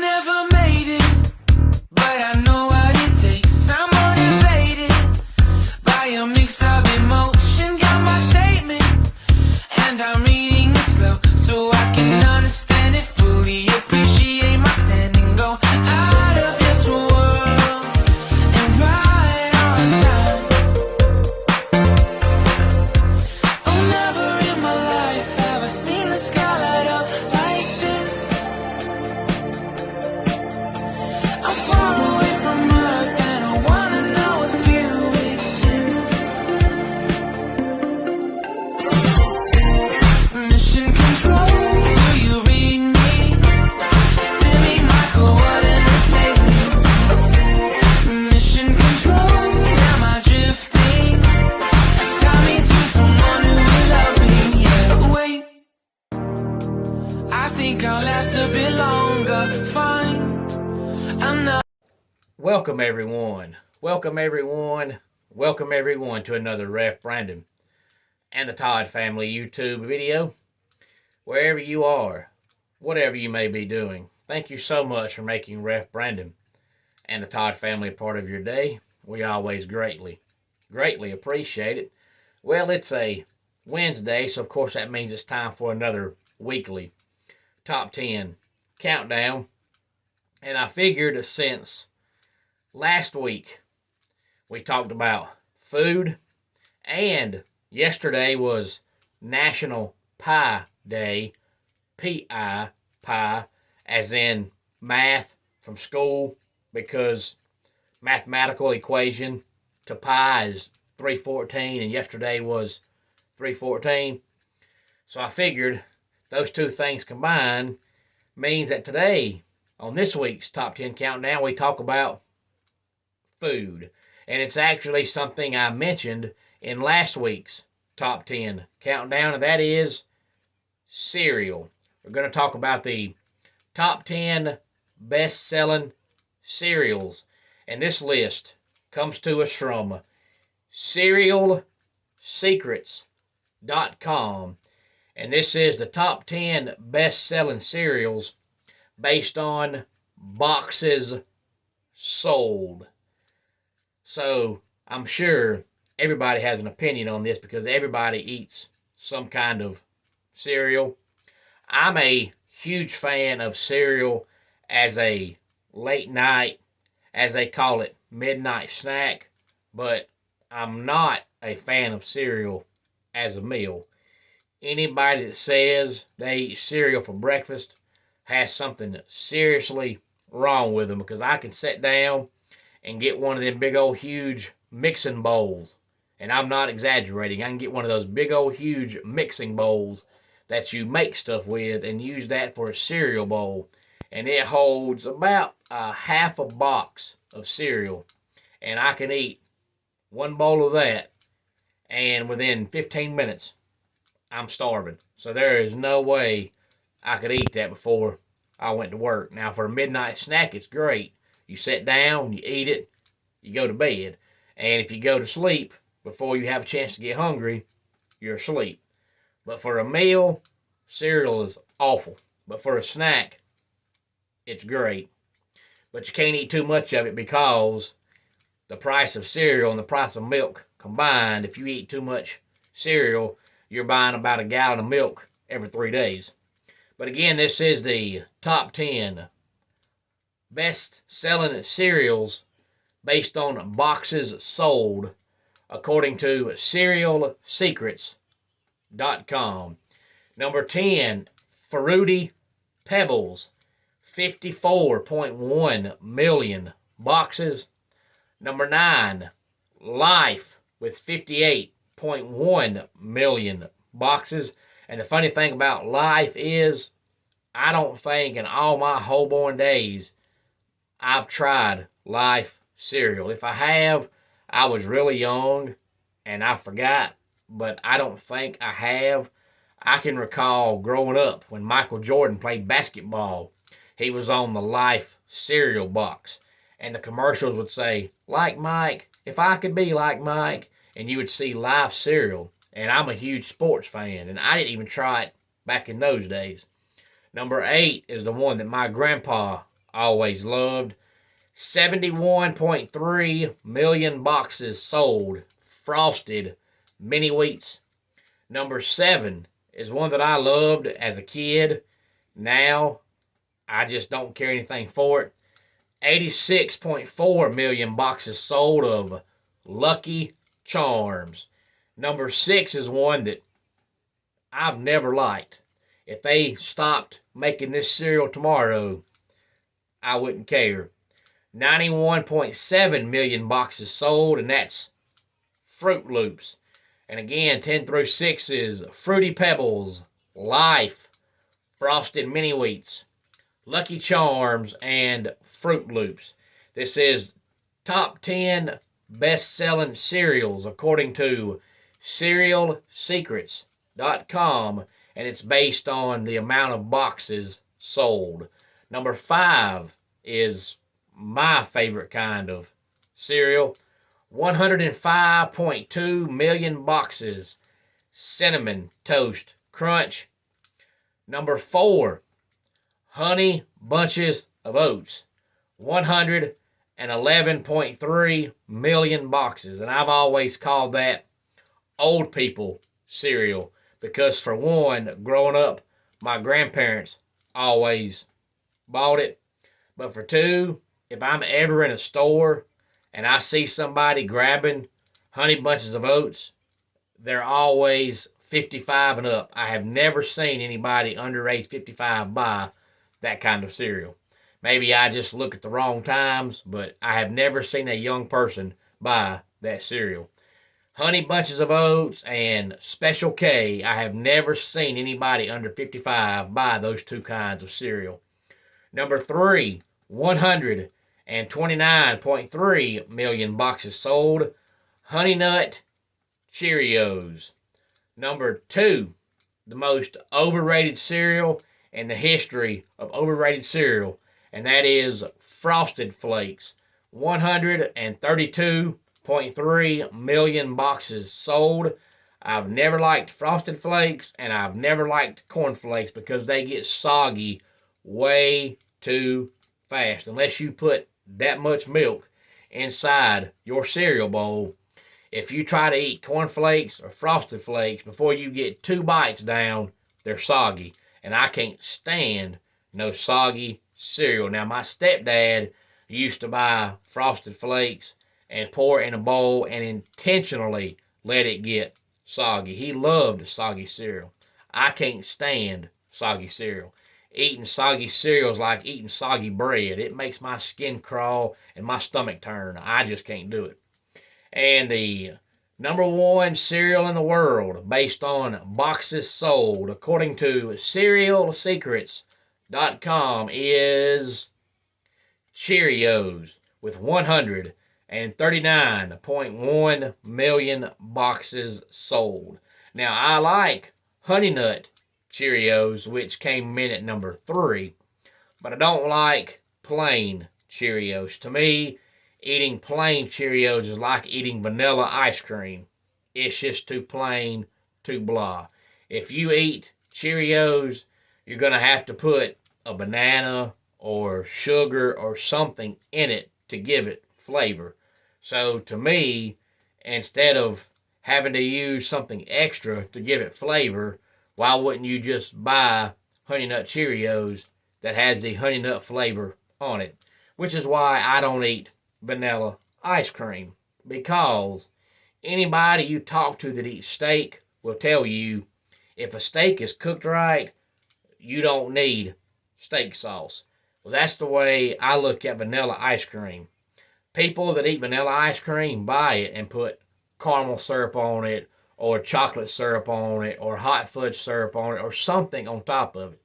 never made it, but I know what it takes. I'm motivated by a mix of emotion. Got my statement, and I'm reading it slow so I can understand it fully. Appreciate my standing, go out of this world and right on time. Oh, never in my life have I seen the sky light up like this. I'm far away from Earth and I wanna know if you exist. Mission control, do you read me? Send me my coordinates lately. Mission control, am I drifting? Tie me to someone who will love me, yeah. Wait, I think I'll last a bit longer. Fine, I'm not. Welcome everyone. Welcome everyone. Welcome everyone to another Ref Brandon and the Todd Family YouTube video. Wherever you are, whatever you may be doing, thank you so much for making Ref Brandon and the Todd Family a part of your day. We always greatly appreciate it. Well, it's a Wednesday, so of course that means it's time for another weekly Top 10 countdown. And I figured since last week we talked about food, and yesterday was National Pie Day, P-I, pie, as in math from school, because mathematical equation to pi is 314, and yesterday was 314. So I figured those two things combined means that today, on this week's Top 10 Countdown, we talk about food. And it's actually something I mentioned in last week's Top 10 Countdown, and that is cereal. We're going to talk about the top 10 best-selling cereals. And this list comes to us from cerealsecrets.com. And this is the top 10 best-selling cereals based on boxes sold. So I'm sure everybody has an opinion on this because everybody eats some kind of cereal. I'm a huge fan of cereal as a late night, as they call it, midnight snack, but I'm not a fan of cereal as a meal. Anybody that says they eat cereal for breakfast has something seriously wrong with them, because I can sit down and get one of them big old huge mixing bowls, and I'm not exaggerating. I can get one of those big old huge mixing bowls that you make stuff with and use that for a cereal bowl, and it holds about a half a box of cereal, and I can eat one bowl of that, and within 15 minutes I'm starving. So there is no way I could eat that before I went to work. Now, for a midnight snack, it's great. You sit down, you eat it, you go to bed. And if you go to sleep before you have a chance to get hungry, you're asleep. But for a meal, cereal is awful. But for a snack, it's great. But you can't eat too much of it, because the price of cereal and the price of milk combined, if you eat too much cereal, you're buying about a gallon of milk every 3 days. But again, this is the top 10 best-selling cereals based on boxes sold, according to cerealsecrets.com. Number 10, Fruity Pebbles, 54.1 million boxes. Number 9, Life, with 58.1 million boxes. And the funny thing about Life is, I don't think in all my whole-born days I've tried Life cereal. If I have, I was really young and I forgot, but I don't think I have. I can recall growing up when Michael Jordan played basketball, he was on the Life cereal box, and the commercials would say, "Like Mike, if I could be like Mike," and you would see Life cereal. And I'm a huge sports fan, and I didn't even try it back in those days. Number 8 is the one that my grandpa always loved. 71.3 million boxes sold. Frosted Mini Wheats. Number 7 is one that I loved as a kid. Now, I just don't care anything for it. 86.4 million boxes sold of Lucky Charms. Number 6 is one that I've never liked. If they stopped making this cereal tomorrow, I wouldn't care. 91.7 million boxes sold, and that's Fruit Loops. And again, 10 through 6 is Fruity Pebbles, Life, Frosted Mini Wheats, Lucky Charms, and Fruit Loops. This is top 10 best-selling cereals according to CerealSecrets.com, and it's based on the amount of boxes sold. Number 5 is my favorite kind of cereal. 105.2 million boxes. Cinnamon Toast Crunch. Number 4, Honey Bunches of Oats. 111.3 million boxes. And I've always called that old people cereal because, for one, growing up, my grandparents always bought it. But for two, if I'm ever in a store and I see somebody grabbing Honey Bunches of Oats, they're always 55 and up. I have never seen anybody under age 55 buy that kind of cereal. Maybe I just look at the wrong times, but I have never seen a young person buy that cereal. Honey Bunches of Oats and Special K, I have never seen anybody under 55 buy those two kinds of cereal. Number 3, 129.3 million boxes sold. Honey Nut Cheerios. Number 2, the most overrated cereal in the history of overrated cereal, and that is Frosted Flakes. 132.3 million boxes sold. I've never liked Frosted Flakes, and I've never liked Corn Flakes because they get soggy way too fast. Unless you put that much milk inside your cereal bowl, if you try to eat Corn Flakes or Frosted Flakes before you get 2 bites down, they're soggy. And I can't stand no soggy cereal. Now, my stepdad used to buy Frosted Flakes and pour it in a bowl and intentionally let it get soggy. He loved soggy cereal. I can't stand soggy cereal. Eating soggy cereal is like eating soggy bread. It makes my skin crawl and my stomach turn. I just can't do it. And the number 1 cereal in the world based on boxes sold, according to CerealSecrets.com, is Cheerios with 139.1 million boxes sold. Now, I like Honey Nut Cheerios, which came in at number 3, but I don't like plain Cheerios. To me, eating plain Cheerios is like eating vanilla ice cream. It's just too plain, too blah. If you eat Cheerios, you're going to have to put a banana or sugar or something in it to give it flavor. So to me, instead of having to use something extra to give it flavor, why wouldn't you just buy Honey Nut Cheerios that has the honey nut flavor on it? Which is why I don't eat vanilla ice cream, because anybody you talk to that eats steak will tell you if a steak is cooked right, you don't need steak sauce. Well, that's the way I look at vanilla ice cream. People that eat vanilla ice cream buy it and put caramel syrup on it, or chocolate syrup on it, or hot fudge syrup on it, or something on top of it,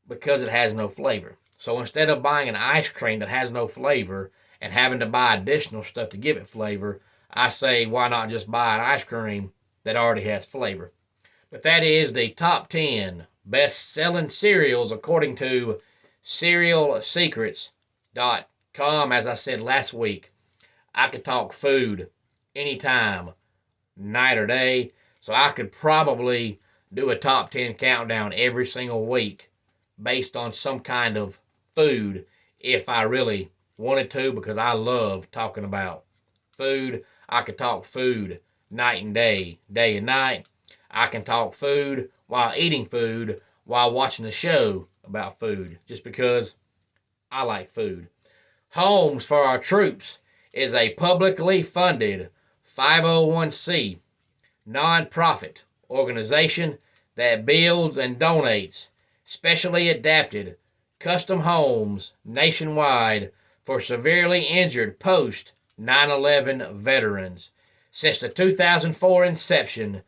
because it has no flavor. So instead of buying an ice cream that has no flavor and having to buy additional stuff to give it flavor, I say, why not just buy an ice cream that already has flavor? But that is the top 10 best-selling cereals according to CerealSecrets.com. As I said last week, I could talk food anytime, night or day, so I could probably do a top 10 countdown every single week based on some kind of food if I really wanted to, because I love talking about food. I could talk food night and day, day and night. I can talk food while eating food, while watching a show about food, just because I like food. Homes for Our Troops is a publicly funded 501c nonprofit organization that builds and donates specially adapted custom homes nationwide for severely injured post 9/11 veterans. Since the 2004 inception,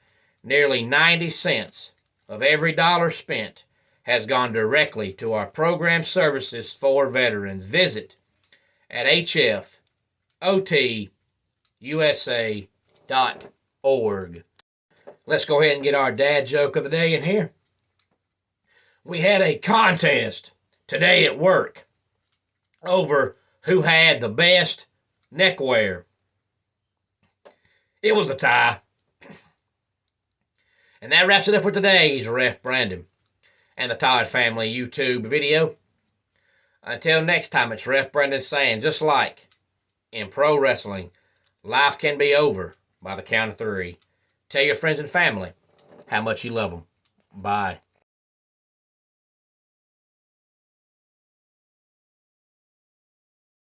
nearly 90 cents of every dollar spent has gone directly to our program services for veterans. Visit at hfotusa.org. Let's go ahead and get our dad joke of the day in here. We had a contest today at work over who had the best neckwear. It was a tie. And that wraps it up for today's Ref Brandon and the Todd Family YouTube video. Until next time, it's Ref Brandon saying, just like in pro wrestling, life can be over by the count of 3. Tell your friends and family how much you love them. Bye.